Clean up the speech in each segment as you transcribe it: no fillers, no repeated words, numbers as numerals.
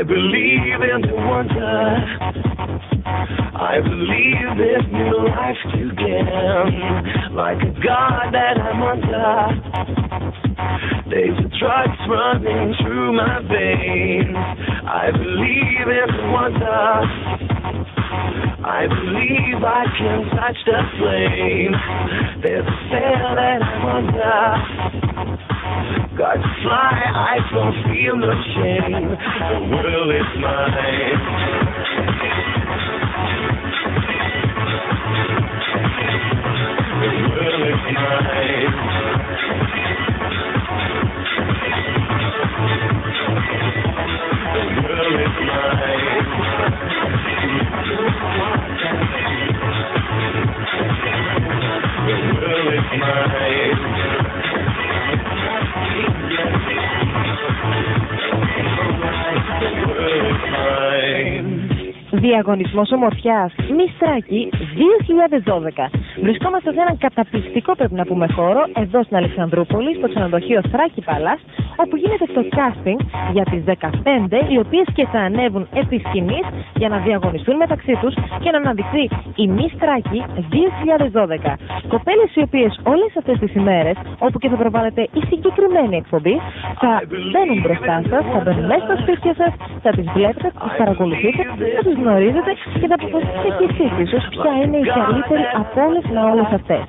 believe in the wonder. I believe there's new life to gain. Like a god that I'm under. There's a drugs running through my veins. I believe in the wonder. I believe I can touch the flame. There's a spell that I'm under. Got to fly, I don't feel no shame. The world is mine. The world is mine. The world is mine. The world is mine. Διαγωνισμός ομορφιάς Μιστράκη 2012. Βρισκόμαστε σε έναν καταπληκτικό, πρέπει να πούμε, χώρο εδώ στην Αλεξανδρούπολη, στο ξενοδοχείο Θράκη Παλάς, όπου γίνεται το casting για τις 15 οι οποίες και θα ανέβουν επί σκηνής για να διαγωνιστούν μεταξύ τους και να αναδειχθεί η Μιστράκη 2012. Κοπέλες οι οποίες όλες αυτές τις ημέρες, όπου και θα προβάλλεται η συγκεκριμένη εκπομπή, θα μπαίνουν μπροστά σας, θα μπαίνουν μέσα στα σπίτια σας, θα τις βλέπετε, θα τις παρακολουθείτε, θα τις γνωρίζετε και θα αποφασίσετε και εσείς ίσως ποια είναι η καλύτερη από όλες με όλες αυτές.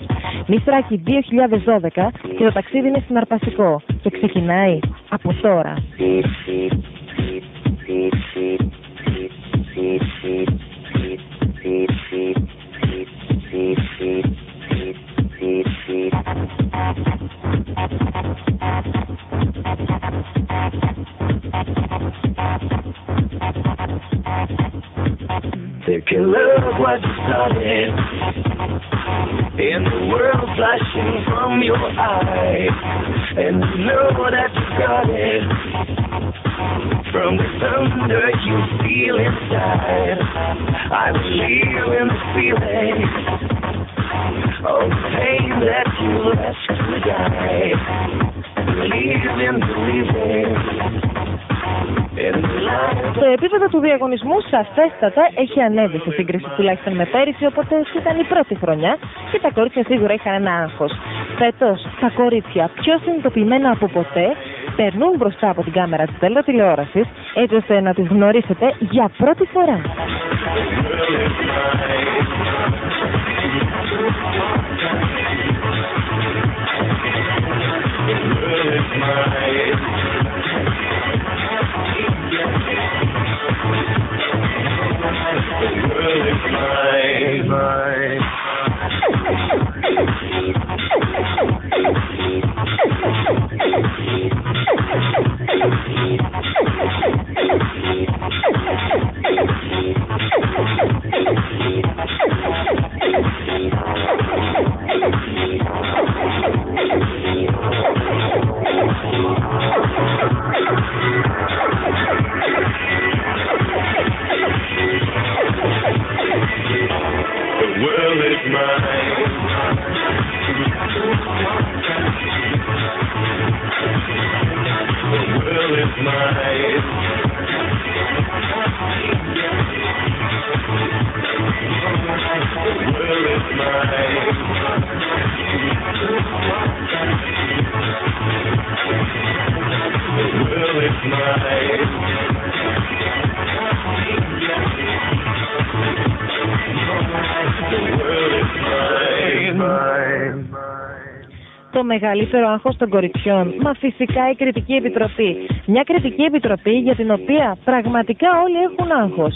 Μιστράκη 2012 και το ταξίδι είναι συναρπαστικό και ξεκινάει από τώρα. Take a look what you started in the world flashing from your eyes, and you know that you got it from the thunder you feel inside. I believe in the feeling of pain that you left to die. Believe in believing. Το επίπεδο του διαγωνισμού σαφέστατα έχει ανέβει σε σύγκριση τουλάχιστον με πέρυσι, οπότε ήταν η πρώτη χρονιά και τα κορίτσια σίγουρα είχαν ένα άγχος. Φέτος τα κορίτσια πιο συνειδητοποιημένα από ποτέ περνούν μπροστά από την κάμερα της τηλεόρασης, έτσι ώστε να τις γνωρίσετε για πρώτη φορά. Το μεγαλύτερο άγχος των κοριτσιών, μα φυσικά η Κριτική Επιτροπή. Μια Κριτική Επιτροπή για την οποία πραγματικά όλοι έχουν άγχος.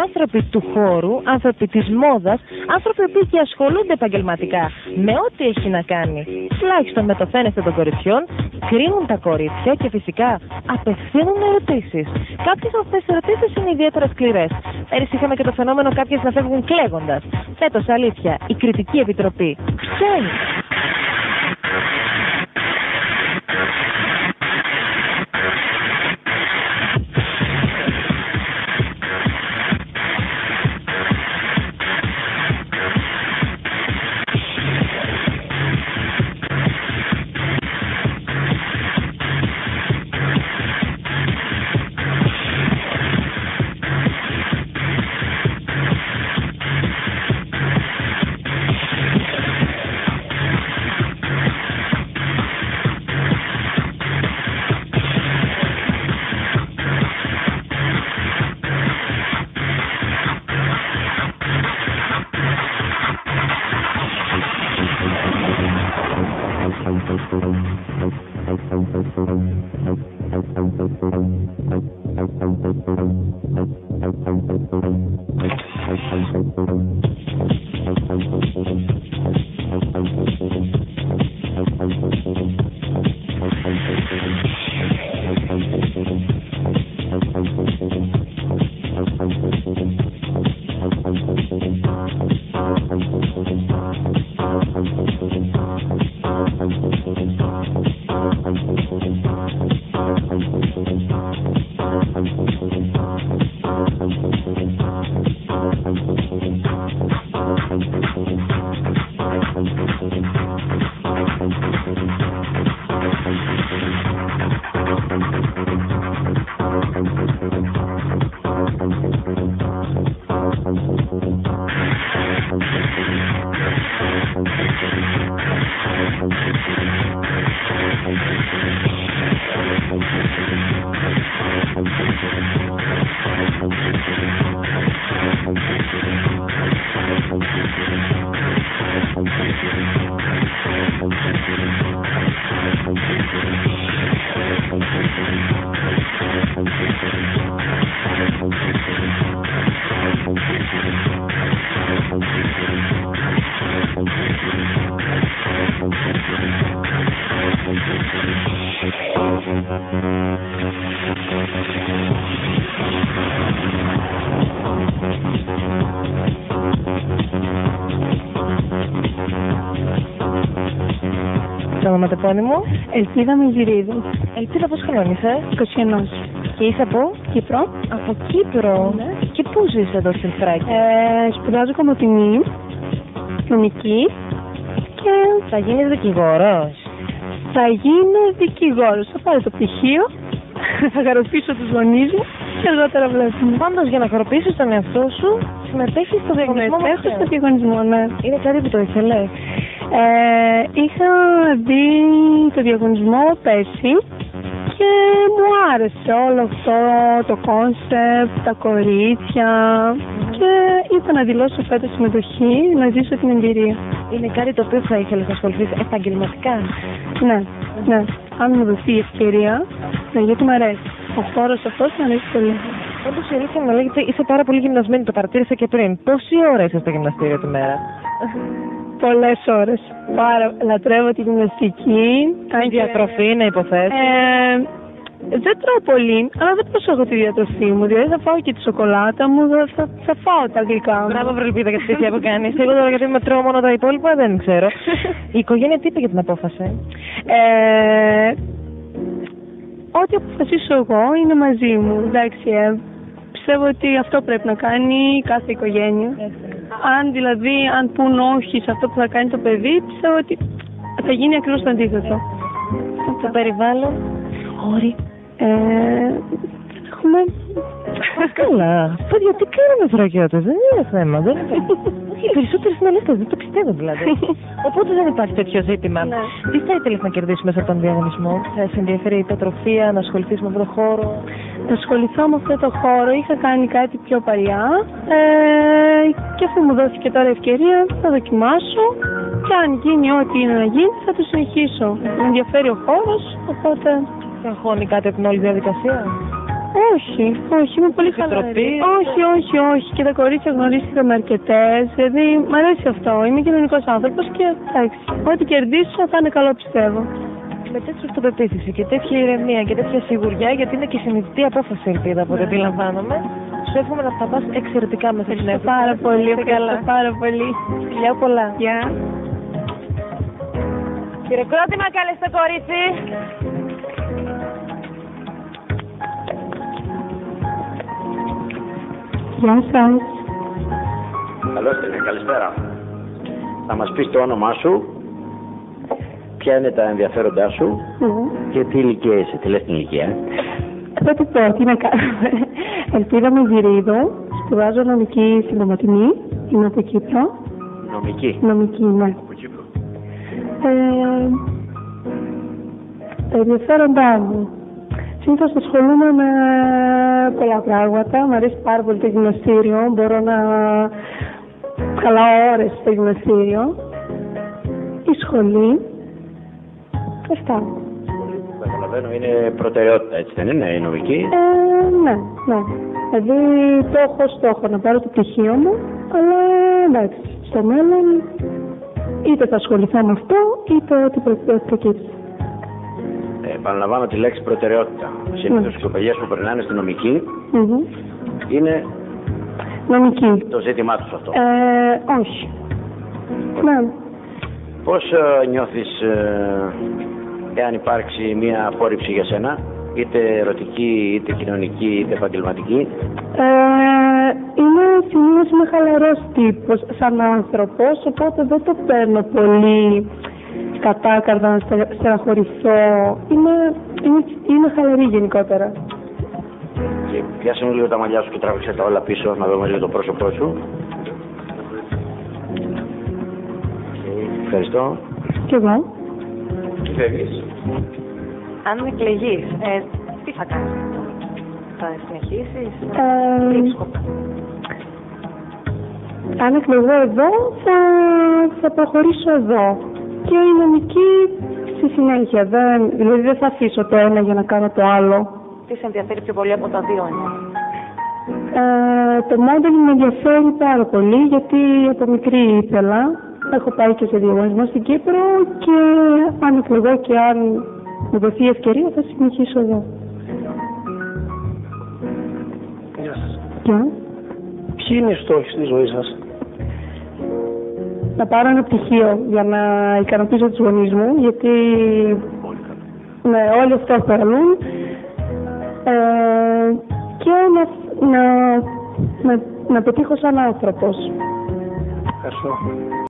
Άνθρωποι του χώρου, άνθρωποι της μόδας, άνθρωποι που ασχολούνται επαγγελματικά με ό,τι έχει να κάνει τουλάχιστον με το φαίνεστε των κοριτσιών, κρίνουν τα κορίτσια και φυσικά απευθύνουν ερωτήσεις. Κάποιες από αυτές τις ερωτήσεις είναι ιδιαίτερα σκληρές. Πέρυσι είχαμε και το φαινόμενο κάποιες να φεύγουν κλαίγοντας. Φέτος, αλήθεια, η Κριτική Επιτροπή ποια είναι? Το ονοματεπώνυμο? Ελπίδα Μιζηρίδου. Ελπίδα, πώς χρονών είσαι? 21. Και είσαι από? Κύπρο. Από Κύπρο. Ναι. Και πού ζεις εδώ στην Θράκη? Σπουδάζω κομμωτινή, νομική και Θα γίνεις δικηγόρος? θα γίνω δικηγόρος. Θα πάρω το πτυχίο, θα χαροποιήσω τους γονείς μου και αργότερα βλέπουμε. Πάντως, για να χαροποιήσεις τον εαυτό σου, συμμετέχεις στο διαγωνισμό μας. Συμμετέχω στο διαγωνισμό, ναι. Είναι κάτι που το ήθελες? Είχα δει το διαγωνισμό πέρσι και μου άρεσε όλο αυτό το κόνσεπτ, τα κορίτσια και ήθελα να δηλώσω φέτος συμμετοχή, να ζήσω την εμπειρία. Είναι κάτι το οποίο θα ήθελες να ασχοληθείς επαγγελματικά? Ναι, ναι. Αν μου δοθεί η ευκαιρία, ναι, γιατί μου αρέσει. Ο χώρος αυτός μου αρέσει πολύ. Όντως η αλήθεια μου λέγεται, είσαι πάρα πολύ γυμνασμένη, το παρατήρησα και πριν. Πόση ώρα είσαι στο γυμναστήριο τη μέρα? Πολλές ώρες. Λατρεύω τη γυμναστική. Η διατροφή, να υποθέσω. Δεν τρώω πολύ, αλλά δεν προσέχω τη διατροφή μου. Δηλαδή θα φάω και τη σοκολάτα μου, θα φάω τα γλυκά μου. Μπράβο, Βρελπίδα, για τη θυσία που κάνεις. Εγώ τώρα, γιατί με τρώω μόνο τα υπόλοιπα, δεν ξέρω. Η οικογένεια τι είπε για την απόφαση? Ό,τι αποφασίσω εγώ είναι μαζί μου. Εντάξει, πιστεύω ότι αυτό πρέπει να κάνει κάθε οικογένεια. Αν πούν όχι σε αυτό που θα κάνει το παιδί, πιστεύω ότι θα γίνει ακριβώς το αντίθετο. Το περιβάλλον, όρι. Έχουμε... Καλά. Παιδιά, τι κάνουμε θρακιώτες, δεν είναι θέμα. Οι περισσότεροι συναλλαγές δεν το πιστεύω δηλαδή. Οπότε δεν υπάρχει τέτοιο ζήτημα. Ναι. Τι θα ήθελες να κερδίσεις μέσα από τον διαγωνισμό? Θα σε ενδιαφέρει η υποτροφία, να ασχοληθείς με αυτόν τον χώρο? Να ασχοληθώ με αυτό το χώρο. Είχα κάνει κάτι πιο παλιά και αφού μου δόθηκε τώρα ευκαιρία θα δοκιμάσω και αν γίνει ό,τι είναι να γίνει θα το συνεχίσω. Με ενδιαφέρει ο χώρος, οπότε... Θα αγχώνει κάτι από την όλη διαδικασία? Όχι, είμαι πολύ χαλαρή. Όχι. Και τα κορίτσια γνωρίστηκα με αρκετές. Δηλαδή, μ' αρέσει αυτό. Είμαι κοινωνικός άνθρωπος και εντάξει. Ό,τι κερδίσω θα είναι καλό, πιστεύω. Με τέτοια αυτοπεποίθηση και τέτοια ηρεμία και τέτοια σιγουριά, γιατί είναι και συνειδητή απόφαση, Ελπίδα, από ό,τι αντιλαμβάνομαι. Σου εύχομαι να τα πας εξαιρετικά μέσα στην αίθουσα. Πάρα πολύ, ευχαριστώ πάρα πολύ. Φιλιά πολλά. Γεια. Χειροκρότημα, καλέ στο κορίτσι. Γεια σας. Καλώς ήρθατε, καλησπέρα. Θα μας πεις το όνομά σου, ποια είναι τα ενδιαφέροντά σου και τι ηλικία είσαι, τι λες την ηλικία. Θα του πω, τι να κάνουμε. Ελπίδα Μιζηρίδου, σπουδάζω νομική στην Κομωτινή, είμαι από Κύπρο. Νομική, ναι. Από Κύπρο. Τα ενδιαφέροντά μου. Συνήθως ασχολούμαι με πολλά πράγματα. Μ' αρέσει πάρα πολύ το γυμναστήριο. Μπορώ να χαλάω ώρες στο γυμναστήριο. Η σχολή. Αυτά. Καταλαβαίνω, είναι προτεραιότητα, έτσι δεν είναι, η νομική? Ναι. Δηλαδή το έχω στόχο να πάρω το πτυχίο μου, αλλά εντάξει, στο μέλλον είτε θα ασχοληθώ με αυτό, είτε ό,τι προκύψει. Επαναλαμβάνω τη λέξη προτεραιότητα. Συνήθως οι κοπελιές που περνάνε στη νομική είναι νομική. Το ζήτημά τους αυτό. Όχι. Ναι. Πώς νιώθεις εάν υπάρξει μια απόρριψη για σένα, είτε ερωτική, είτε κοινωνική, είτε επαγγελματική? Συνήθως είμαι χαλαρός τύπος σαν άνθρωπος, οπότε δεν το παίρνω πολύ κατάκαρδα να στεναχωρηθώ. Είμαι χαλαρή γενικότερα. Και πιάσε μου λίγο τα μαλλιά σου και τράβηξε τα όλα πίσω, να δούμε λίγο το πρόσωπό σου. Ευχαριστώ. Και εγώ. Τι φεύγεις? Αν εκλεγείς, τι θα κάνεις? Θα συνεχίσεις? Αν εκλεγώ εδώ, θα προχωρήσω εδώ. Και η νομική στη συνέχεια. Δηλαδή δεν θα αφήσω το ένα για να κάνω το άλλο. Τι σε ενδιαφέρει πιο πολύ από τα δύο? Το modeling με ενδιαφέρει πάρα πολύ, γιατί από μικρή ήθελα. Έχω πάει και σε διαγωνισμό στην Κύπρο και αν εκλεγώ και αν μου δοθεί ευκαιρία θα συνεχίσω εδώ. Γεια σας. Γεια. Ποιοι είναι οι στόχοι στη ζωή σας? Να πάρω ένα πτυχίο για να ικανοποιήσω τους γονείς μου, γιατί όλοι αυτό θέλουν, και να πετύχω σαν άνθρωπος. Ευχαριστώ.